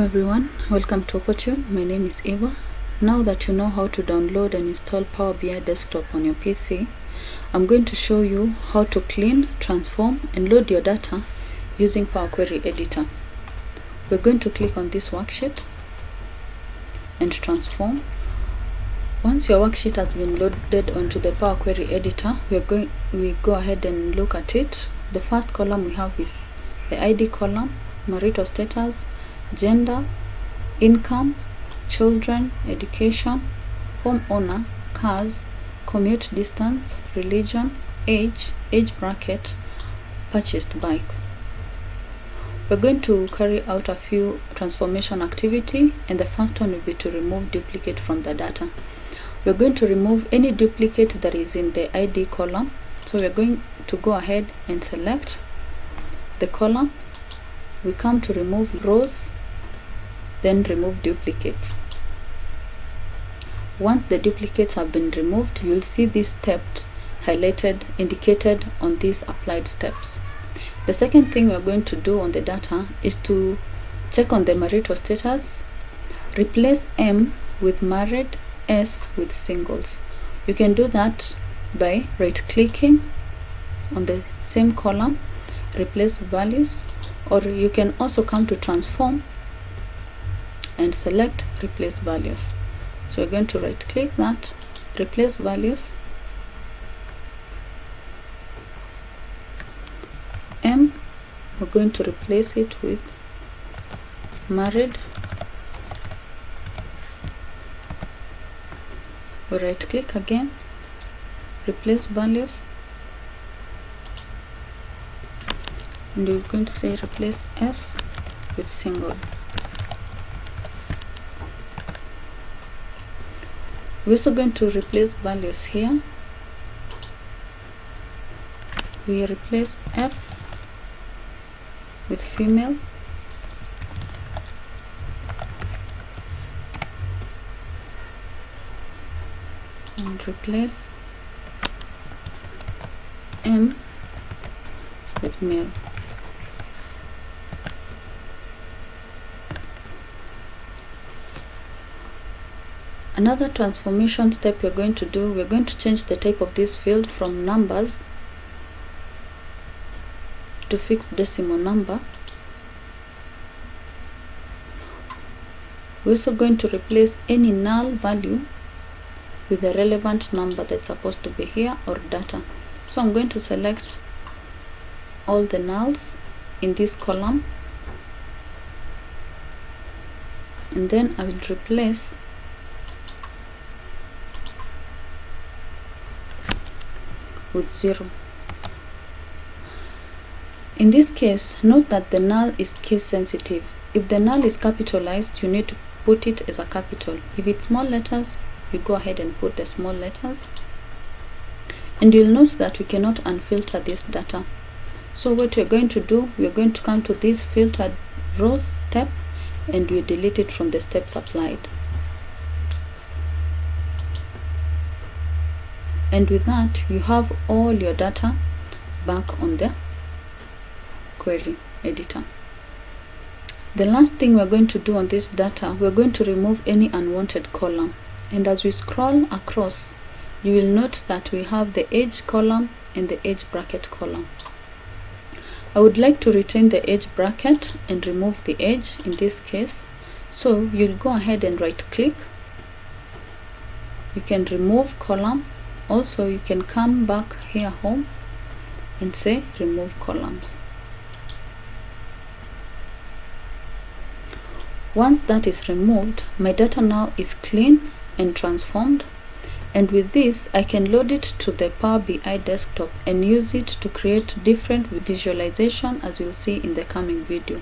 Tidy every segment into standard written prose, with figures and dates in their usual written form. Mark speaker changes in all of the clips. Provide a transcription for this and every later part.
Speaker 1: everyone, welcome to Opportune. My name is Eva. Now that you know how to download and install Power BI Desktop on your PC, I'm going to show you how to clean, transform and load your data using Power Query Editor. We're going to click on this worksheet and transform. Once your worksheet has been loaded onto the Power Query Editor, we go ahead and look at it. The first column we have is the ID column, marital status, gender, income, children, education, homeowner, cars, commute distance, religion, age bracket, purchased bikes. We're going to carry out a few transformation activity, and the first one will be to remove duplicate from the data. We're going to remove any duplicate that is in the ID column. So we're going to go ahead and select the column. We come to remove rows, then remove duplicates. Once the duplicates have been removed, you'll see this step highlighted, indicated on these applied steps. The second thing we're going to do on the data is to check on the marital status, replace M with married, S with singles. You can do that by right-clicking on the same column, replace values, or you can also come to transform and select replace values. So we're going to right click that, replace values, M, we're going to replace it with married. We right click again, replace values, and we're going to say replace S with single. We're also going to replace values here. We replace F with female, and replace M with male. Another transformation step we're going to do, we're going to change the type of this field from numbers to fixed decimal number. We're also going to replace any null value with a relevant number that's supposed to be here or data. So I'm going to select all the nulls in this column, and then I will replace with 0. In this case, note that the null is case sensitive. If the null is capitalized, you need to put it as a capital. If it's small letters, you go ahead and put the small letters. And you'll note that we cannot unfilter this data. So what we're going to do, we're going to come to this filtered rows step, and we delete it from the steps applied. And with that, you have all your data back on the query editor. The last thing we're going to do on this data, we're going to remove any unwanted column. And as we scroll across, you will note that we have the age column and the age bracket column. I would like to retain the age bracket and remove the age in this case. So you'll go ahead and right click. You can remove column. Also, you can come back here home and say remove columns. Once that is removed, my data now is clean and transformed, and with this I can load it to the Power BI desktop and use it to create different visualization, as we'll see in the coming video.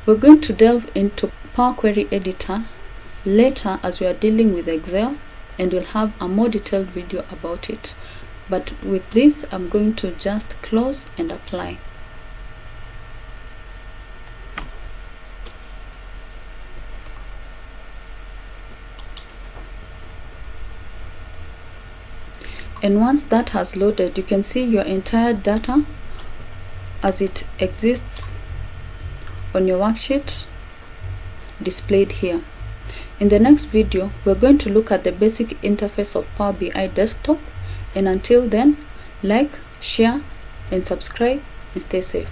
Speaker 1: We're going to delve into Power Query Editor later as we are dealing with Excel, and we'll have a more detailed video about it. But with this, I'm going to just close and apply. And once that has loaded, you can see your entire data as it exists on your worksheet. displayed here. In the next video, we're going to look at the basic interface of Power BI Desktop, and until then, like, share, and subscribe, and stay safe.